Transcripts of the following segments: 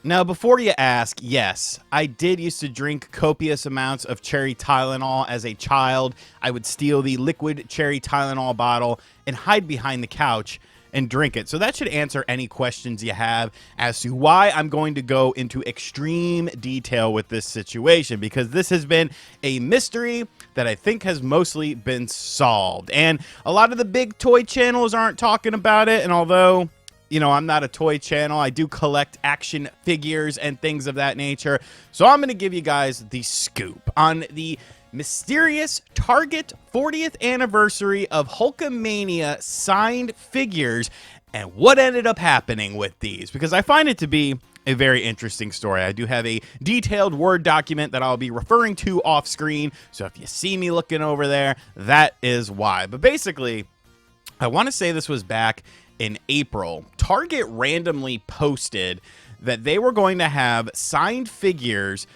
Now, before you ask, yes, I did used to drink copious amounts of cherry Tylenol as a child. I would steal the liquid cherry Tylenol bottle and hide behind the couch and drink it. So that should answer any questions you have as to why I'm going to go into extreme detail with this situation, because this has been a mystery that I think has mostly been solved. And a lot of the big toy channels aren't talking about it. And although, you know, I'm not a toy channel, I do collect action figures and things of that nature. So I'm going to give you guys the scoop on the mysterious Target 40th anniversary of Hulkamania signed figures and what ended up happening with these, because I find it to be a very interesting story. I do have a detailed Word document that I'll be referring to off screen. So if you see me looking over there, that is why. But basically, I want to say this was back in April. Target randomly posted that they were going to have signed figures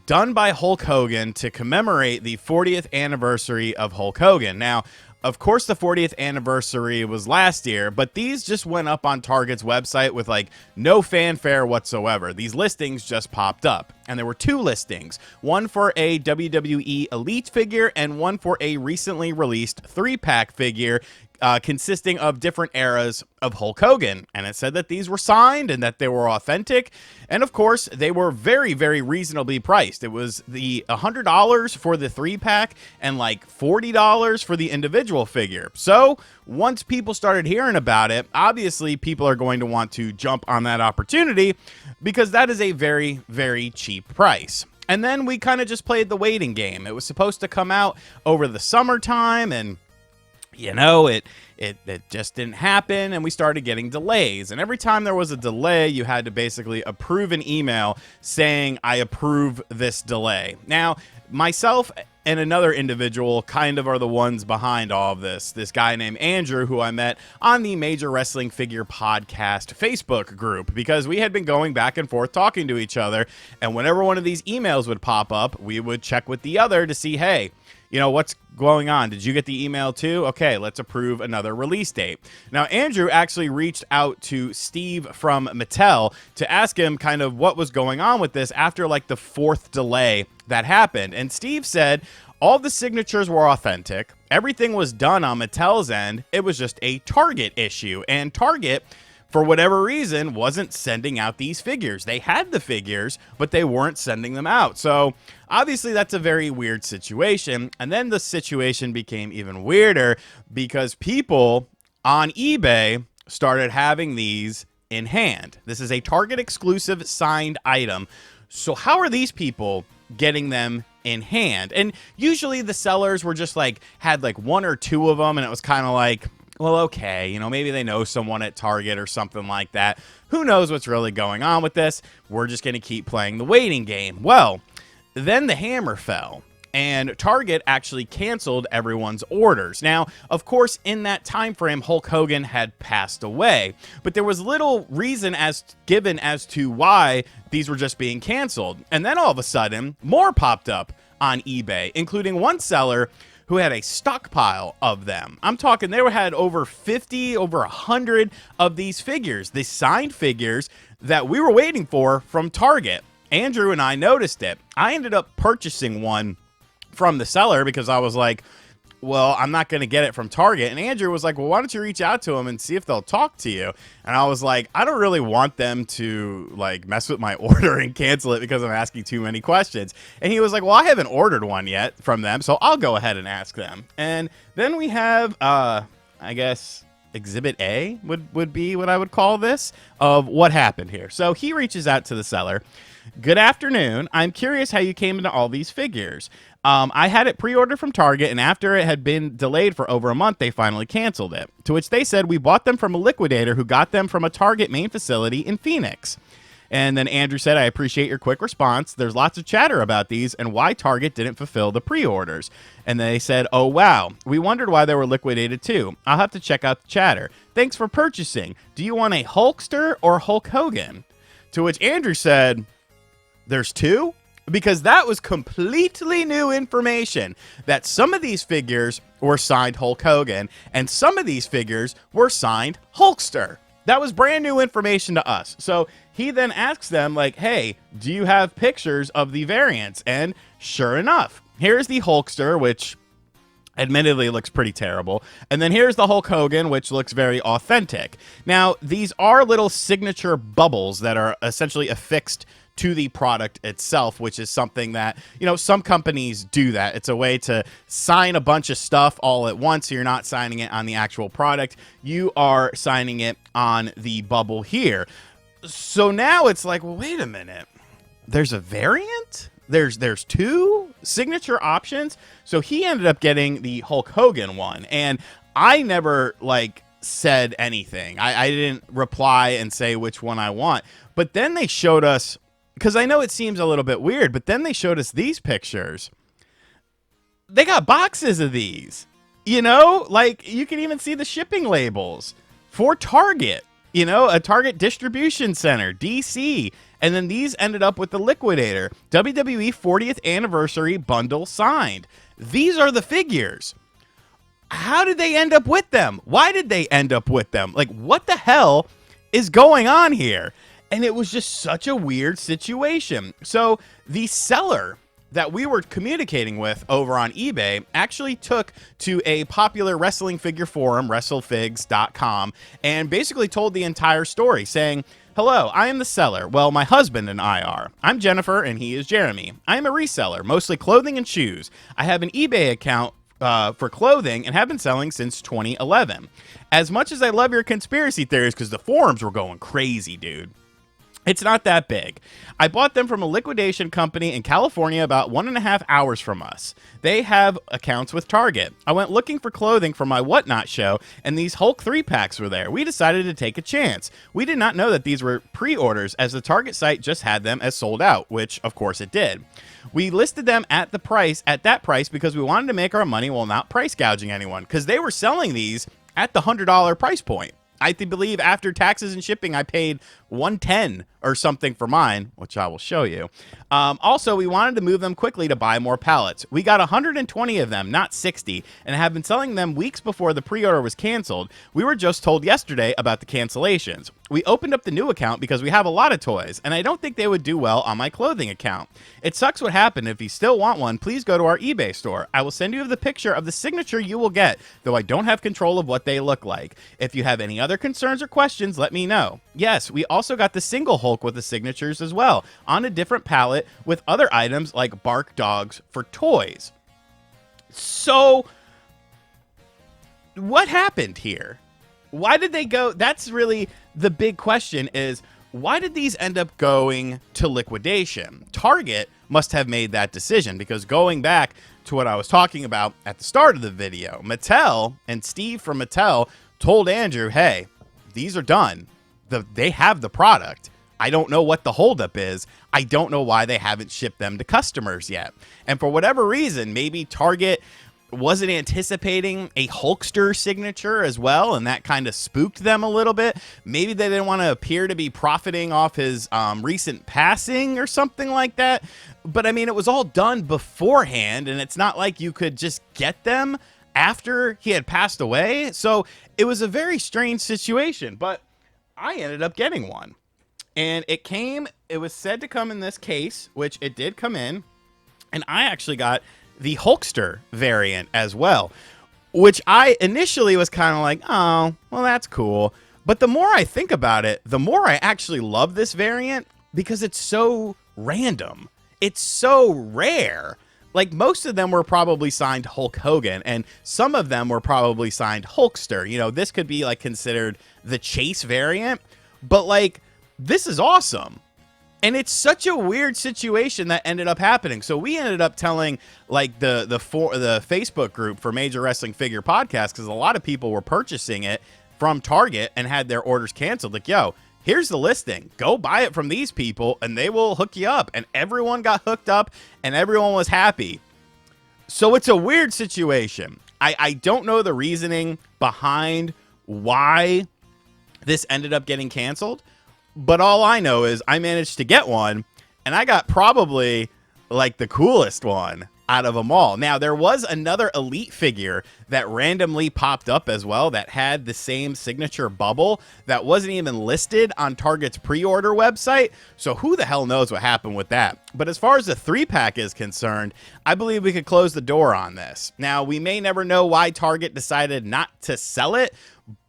done by Hulk Hogan to commemorate the 40th anniversary of Hulk Hogan. Now, of course, the 40th anniversary was last year, but these just went up on Target's website with like no fanfare whatsoever. These listings just popped up, and there were two listings, one for a WWE Elite figure and one for a recently released 3-pack figure consisting of different eras of Hulk Hogan. And it said that these were signed and that they were authentic. And of course, they were very, very reasonably priced. It was the $100 for the 3-pack and like $40 for the individual figure. So once people started hearing about it, obviously people are going to want to jump on that opportunity because that is a very, very cheap price. And then we kind of just played the waiting game. It was supposed to come out over the summertime, and you know, it just didn't happen, and we started getting delays. And every time there was a delay, you had to basically approve an email saying, I approve this delay. Now, myself and another individual kind of are the ones behind all of this. This guy named Andrew, who I met on the Major Wrestling Figure Podcast Facebook group, because we had been going back and forth talking to each other. And whenever one of these emails would pop up, we would check with the other to see, hey, you know, what's going on? Did you get the email too? Okay, let's approve another release date. Now, Andrew actually reached out to Steve from Mattel to ask him kind of what was going on with this after like the 4th delay that happened. And Steve said all the signatures were authentic. Everything was done on Mattel's end. It was just a Target issue. And Target, for whatever reason, wasn't sending out these figures. They had the figures, but they weren't sending them out. So obviously that's a very weird situation. And then the situation became even weirder because people on eBay started having these in hand. This is a Target exclusive signed item. So how are these people getting them in hand? And usually the sellers were just like, had like 1 or 2 of them, and it was kind of like, well, okay, you know, maybe they know someone at Target or something like that. Who knows what's really going on with this? We're just going to keep playing the waiting game. Well, then the hammer fell, and Target actually canceled everyone's orders. Now, of course, in that time frame, Hulk Hogan had passed away, but there was little reason given as to why these were just being canceled. And then all of a sudden, more popped up on eBay, including one seller who had a stockpile of them. I'm talking they had over 50, over 100 of these figures, the signed figures that we were waiting for from Target. Andrew and I noticed it. I ended up purchasing one from the seller because I was like, well, I'm not going to get it from Target. And Andrew was like, well, why don't you reach out to them and see if they'll talk to you? And I was like, I don't really want them to like mess with my order and cancel it because I'm asking too many questions. And he was like, well, I haven't ordered one yet from them, so I'll go ahead and ask them. And then we have, I guess, Exhibit A would be what I would call this, of what happened here. So he reaches out to the seller. Good afternoon. I'm curious how you came into all these figures. I had it pre-ordered from Target, and after it had been delayed for over a month, they finally canceled it. To which they said, we bought them from a liquidator who got them from a Target main facility in Phoenix. And then Andrew said, I appreciate your quick response. There's lots of chatter about these and why Target didn't fulfill the pre-orders. And they said, oh, wow. We wondered why they were liquidated, too. I'll have to check out the chatter. Thanks for purchasing. Do you want a Hulkster or Hulk Hogan? To which Andrew said, there's 2? Because that was completely new information, that some of these figures were signed Hulk Hogan and some of these figures were signed Hulkster. That was brand new information to us. So he then asks them, like, hey, do you have pictures of the variants? And sure enough, here's the Hulkster, which admittedly looks pretty terrible. And then here's the Hulk Hogan, which looks very authentic. Now, these are little signature bubbles that are essentially affixed to the product itself, which is something that, you know, some companies do that. It's a way to sign a bunch of stuff all at once. So you're not signing it on the actual product. You are signing it on the bubble here. So now it's like, well, wait a minute. There's a variant? There's two signature options. So he ended up getting the Hulk Hogan one. And I never, like, said anything. I didn't reply and say which one I want. But then they showed us, because I know it seems a little bit weird, but then they showed us these pictures. They got boxes of these. You know, like, you can even see the shipping labels for Target. You know, a Target distribution center, DC. And then these ended up with the Liquidator. WWE 40th anniversary bundle signed. These are the figures. How did they end up with them? Why did they end up with them? Like, what the hell is going on here? And it was just such a weird situation. So the seller that we were communicating with over on eBay actually took to a popular wrestling figure forum, WrestleFigs.com, and basically told the entire story, saying, hello, I am the seller. Well, my husband and I are. I'm Jennifer, and he is Jeremy. I am a reseller, mostly clothing and shoes. I have an eBay account for clothing and have been selling since 2011. As much as I love your conspiracy theories, because the forums were going crazy, dude, it's not that big. I bought them from a liquidation company in California about 1.5 hours from us. They have accounts with Target. I went looking for clothing for my Whatnot show, and these Hulk 3-packs were there. We decided to take a chance. We did not know that these were pre-orders, as the Target site just had them as sold out, which of course it did. We listed them at that price because we wanted to make our money while not price gouging anyone, because they were selling these at the $100 price point. I believe after taxes and shipping, I paid $110 or something for mine, which I will show you. Also, we wanted to move them quickly to buy more pallets. We got 120 of them, not 60, and have been selling them weeks before the pre-order was canceled. We were just told yesterday about the cancellations. We opened up the new account because we have a lot of toys, and I don't think they would do well on my clothing account. It sucks what happened. If you still want one, please go to our eBay store. I will send you the picture of the signature you will get, though I don't have control of what they look like. If you have any other concerns or questions, let me know. Yes, we also got the single Hulk with the signatures as well, on a different pallet with other items like bark dogs for toys. So, what happened here? Why did they go? That's really the big question, is why did these end up going to liquidation? Target must have made that decision, because going back to what I was talking about at the start of the video, Mattel and Steve from Mattel told Andrew, hey, these are done. They have the product. I don't know what the holdup is. I don't know why they haven't shipped them to customers yet. And for whatever reason, maybe Target wasn't anticipating a Hulkster signature as well, and that kind of spooked them a little bit. Maybe they didn't want to appear to be profiting off his recent passing or something like that. But I mean, it was all done beforehand, and it's not like you could just get them after he had passed away. So it was a very strange situation, but I ended up getting one. And it was said to come in this case, which it did come in. And I actually got the Hulkster variant as well, which I initially was kind of like, oh, well, that's cool. But the more I think about it, the more I actually love this variant, because it's so random. It's so rare. Like, most of them were probably signed Hulk Hogan, and some of them were probably signed Hulkster. You know, this could be like considered the Chase variant, but like, this is awesome. And it's such a weird situation that ended up happening. So we ended up telling like the Facebook group for Major Wrestling Figure Podcast, because a lot of people were purchasing it from Target and had their orders canceled. Like, yo, here's the listing. Go buy it from these people and they will hook you up. And everyone got hooked up and everyone was happy. So it's a weird situation. I don't know the reasoning behind why this ended up getting canceled. But all I know is I managed to get one, and I got probably like the coolest one out of them all. Now, there was another Elite figure that randomly popped up as well that had the same signature bubble that wasn't even listed on Target's pre-order website. So who the hell knows what happened with that? But as far as the 3-pack is concerned, I believe we could close the door on this. Now, we may never know why Target decided not to sell it,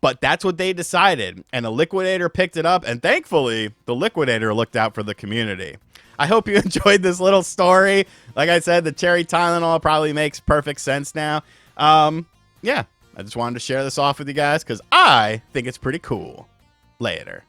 but that's what they decided. And a liquidator picked it up, and thankfully, the liquidator looked out for the community. I hope you enjoyed this little story. Like I said, the cherry Tylenol probably makes perfect sense now. Yeah, I just wanted to share this off with you guys because I think it's pretty cool. Later.